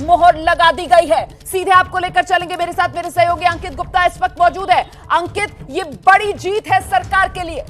मोहर लगा दी गई है। सीधे आपको लेकर चलेंगे, मेरे साथ मेरे सहयोगी अंकित गुप्ता इस वक्त मौजूद है। अंकित, ये बड़ी जीत है सरकार के लिए।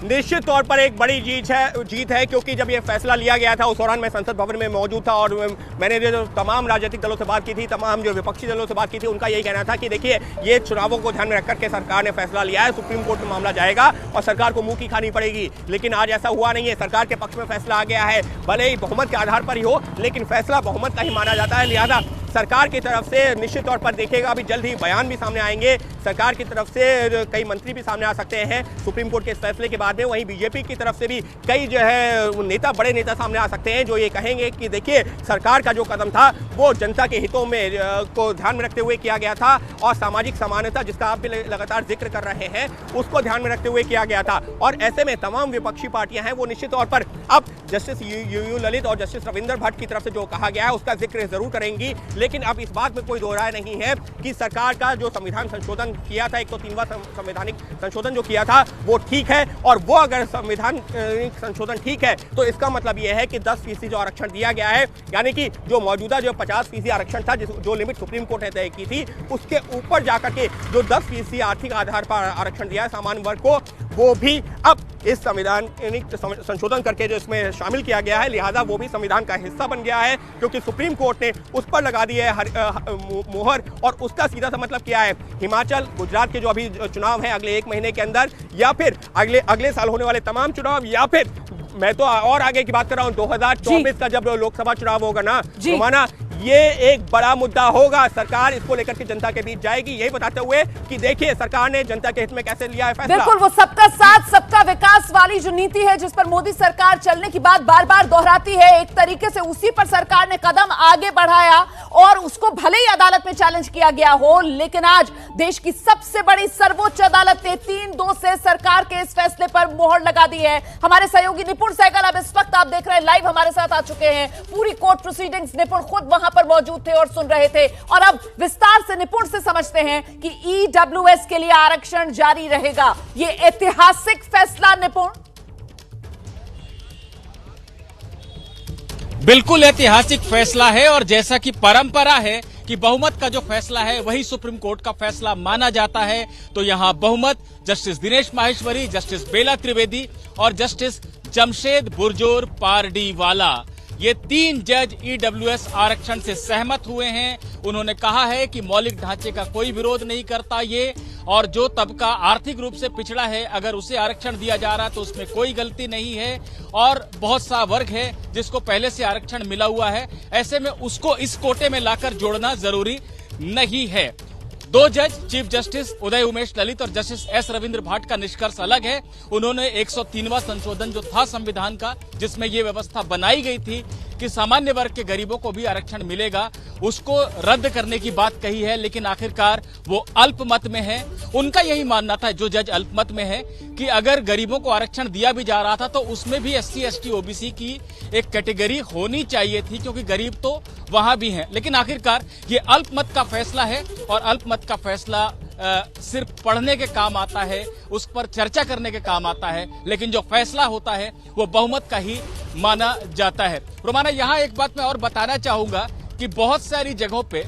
निश्चित तौर पर एक बड़ी जीत है क्योंकि जब ये फैसला लिया गया था उस दौरान मैं संसद भवन में मौजूद था और मैंने जो तमाम राजनीतिक दलों से बात की थी, तमाम जो विपक्षी दलों से बात की थी, उनका यही कहना था कि देखिए ये चुनावों को ध्यान में रखकर के सरकार ने फैसला लिया है, सुप्रीम कोर्ट में मामला जाएगा और सरकार को मुंह की खानी पड़ेगी। लेकिन आज ऐसा हुआ नहीं है, सरकार के पक्ष में फैसला आ गया है। भले ही बहुमत के आधार पर ही हो, लेकिन फैसला बहुमत का ही माना जाता है। लिहाजा सरकार की तरफ से निश्चित तौर पर देखिएगा, अभी जल्द ही बयान भी सामने आएंगे। सरकार की तरफ से कई मंत्री भी सामने आ सकते हैं सुप्रीम कोर्ट के इस फैसले के बाद में। वहीं बीजेपी की तरफ से भी कई जो है नेता, बड़े नेता सामने आ सकते हैं जो ये कहेंगे कि देखिए सरकार का जो कदम था वो जनता के हितों में को ध्यान में रखते हुए किया गया था और सामाजिक समानता जिसका आप भी लगातार जिक्र कर रहे हैं उसको ध्यान में रखते हुए किया गया था। और ऐसे में तमाम विपक्षी पार्टियां हैं वो निश्चित तौर पर अब जस्टिस यू ललित और जस्टिस रविंद्र भट्ट की तरफ से जो कहा गया है उसका जिक्र जरूर करेंगी। लेकिन अब इस बात में कोई दो राय नहीं है कि सरकार का जो संविधान संशोधन किया था, 103वां संवैधानिक संशोधन जो किया था वो ठीक है। और वो अगर संविधान संशोधन ठीक है तो इसका मतलब यह है कि 10% जो आरक्षण दिया गया है, यानी कि जो मौजूदा जो 50% आरक्षण था, जो लिमिट सुप्रीम कोर्ट ने तय की थी, उसके ऊपर जाकर के जो 10% आर्थिक आधार पर आरक्षण दिया है सामान्य वर्ग को, वो भी अब इस संविधानिक संशोधन करके जो इसमें शामिल किया गया है, लिहाजा वो भी संविधान का हिस्सा बन गया है क्योंकि सुप्रीम कोर्ट ने उस पर लगा दी है मोहर। और उसका सीधा सा मतलब क्या है, हिमाचल, गुजरात के जो अभी चुनाव है अगले 1 महीने के अंदर, या फिर अगले साल होने वाले तमाम चुनाव, या फिर मैं तो और आगे की बात कर रहा हूं 2024 का जब लोकसभा चुनाव होगा ना, तो माना ये एक बड़ा मुद्दा होगा। सरकार इसको लेकर के जनता के बीच जाएगी, यही बताते हुए कि देखिए सरकार ने जनता के हित में कैसे लिया है फैसला। बिल्कुल, वो सबका साथ सबका विकास वाली जो नीति है जिस पर मोदी सरकार चलने की बात बार बार दोहराती है, एक तरीके से उसी पर सरकार ने कदम आगे बढ़ाया और उसको भले ही अदालत में चैलेंज किया गया हो, लेकिन आज देश की सबसे बड़ी सर्वोच्च अदालत ने 3-2 से सरकार के इस फैसले पर मोहर लगा दी है। हमारे सहयोगी निपुण सहगल अब इस वक्त आप देख रहे हैं लाइव हमारे साथ आ चुके हैं। पूरी कोर्ट प्रोसीडिंग्स निपुण खुद वहां पर मौजूद थे और सुन रहे थे, और अब विस्तार से निपुण से समझते हैं कि ईडब्ल्यूएस के लिए आरक्षण जारी रहेगा। ये ऐतिहासिक फैसला निपुण, बिल्कुल ऐतिहासिक फैसला है और जैसा कि परंपरा है कि बहुमत का जो फैसला है वही सुप्रीम कोर्ट का फैसला माना जाता है, तो यहां बहुमत जस्टिस दिनेश माहेश्वरी, जस्टिस बेला त्रिवेदी और जस्टिस जमशेद बुरजोर पारडीवाला, ये 3 जज ईडब्ल्यूएस आरक्षण से सहमत हुए हैं। उन्होंने कहा है कि मौलिक ढांचे का कोई विरोध नहीं करता ये, और जो तबका आर्थिक रूप से पिछड़ा है अगर उसे आरक्षण दिया जा रहा है तो उसमें कोई गलती नहीं है। और बहुत सा वर्ग है जिसको पहले से आरक्षण मिला हुआ है, ऐसे में उसको इस कोटे में लाकर जोड़ना जरूरी नहीं है। 2 जज चीफ जस्टिस उदय उमेश ललित और जस्टिस एस रविंद्र भट्ट का निष्कर्ष अलग है। उन्होंने 103वां संशोधन जो था संविधान का, जिसमें ये व्यवस्था बनाई गई थी कि सामान्य वर्ग के गरीबों को भी आरक्षण मिलेगा, उसको रद्द करने की बात कही है, लेकिन आखिरकार वो अल्पमत में है। उनका यही मानना था, जो जज अल्पमत में है, कि अगर गरीबों को आरक्षण दिया भी जा रहा था तो उसमें भी SC ST OBC की एक कैटेगरी होनी चाहिए थी, क्योंकि गरीब तो वहां भी हैं। लेकिन आखिरकार ये अल्पमत का फैसला है और अल्पमत का फैसला सिर्फ पढ़ने के काम आता है, उस पर चर्चा करने के काम आता है, लेकिन जो फैसला होता है वो बहुमत का ही माना जाता है। रोमाना, यहाँ एक बात मैं और बताना चाहूंगा कि बहुत सारी जगहों पे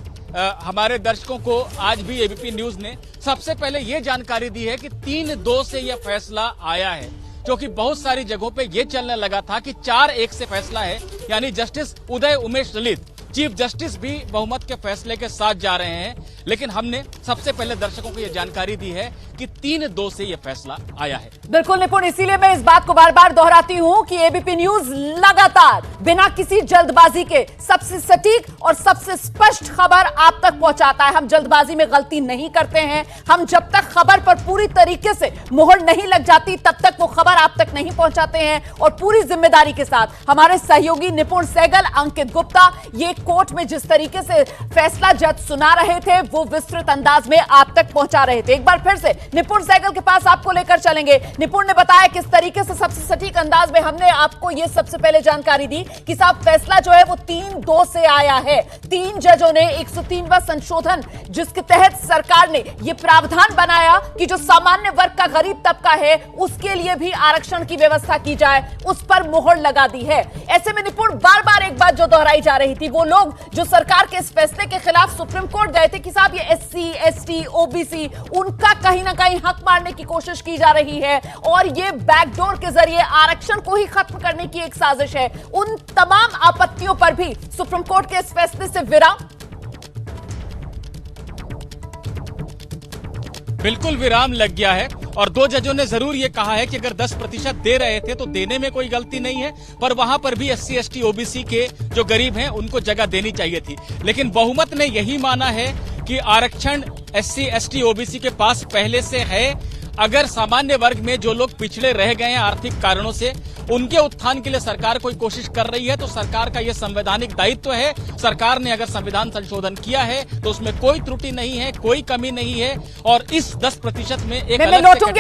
हमारे दर्शकों को आज भी एबीपी न्यूज ने सबसे पहले ये जानकारी दी है कि 3-2 से यह फैसला आया है, क्योंकि बहुत सारी जगहों पे ये चलने लगा था कि 4-1 से फैसला है, यानी justice Uday Umesh Lalit chief justice भी बहुमत के फैसले के साथ जा रहे हैं। लेकिन हमने सबसे पहले दर्शकों को यह जानकारी दी है कि 3-2 से यह फैसला आया है। बिल्कुल निपुण, इसीलिए मैं इस बात को बार बार दोहराती हूं कि एबीपी न्यूज लगातार बिना किसी जल्दबाजी के सबसे सटीक और सबसे स्पष्ट खबर आप तक पहुंचाता है। हम जल्दबाजी में गलती नहीं करते हैं। हम जब तक खबर पर पूरी तरीके से मोहर नहीं लग जाती तब तक वो खबर आप तक नहीं पहुंचाते हैं, और पूरी जिम्मेदारी के साथ हमारे सहयोगी निपुण सहगल, अंकित गुप्ता, ये कोर्ट में जिस तरीके से फैसला जज सुना रहे थे वो विस्तृत अंदाज में आप तक पहुंचा रहे थे। एक बार फिर से निपुण सहगल के पास आपको लेकर चलेंगे। निपुण ने बताया किस तरीके से सबसे सटीक अंदाज में हमने आपको ये सबसे पहले जानकारी दी कि साहब फैसला जो है वो 3-2 से आया है। 3 जजों ने 103वां संशोधन जिसके तहत सरकार ने ये प्रावधान बनाया कि जो सामान्य वर्ग का गरीब तबका है उसके लिए भी आरक्षण की व्यवस्था की जाए, उस पर मोहर लगा दी है। ऐसे में निपुण बार बार एक बात जो दोहराई जा रही थी, वो लोग जो सरकार के इस फैसले के खिलाफ सुप्रीम कोर्ट गए थे कि साहब ये एससी, एसटी, ओबीसी उनका कहीं ना कहीं हक मारने की कोशिश की जा रही है और ये बैकडोर के जरिए आरक्षण को ही खत्म करने की एक साजिश है। उन तमाम आपत्तियों पर भी सुप्रीम कोर्ट के इस फैसले से विराम। बिल्कुल विराम लग गया है और 2 जजों ने जरूर ये कहा है कि अगर 10% दे रहे थे तो देने में कोई गलती नहीं है, पर वहां पर भी एससी, एसटी, ओबीसी के जो गरीब हैं उनको जगह देनी चाहिए थी। लेकिन बहुमत ने यही माना है कि आरक्षण एससी, एसटी, ओबीसी के पास पहले से है। अगर सामान्य वर्ग में जो लोग पिछड़े रह गए हैं आर्थिक कारणों से, उनके उत्थान के लिए सरकार कोई कोशिश कर रही है तो सरकार का यह संवैधानिक दायित्व है। सरकार ने अगर संविधान संशोधन किया है तो उसमें कोई त्रुटि नहीं है, कोई कमी नहीं है और इस 10% में एक मैं लौटूंगी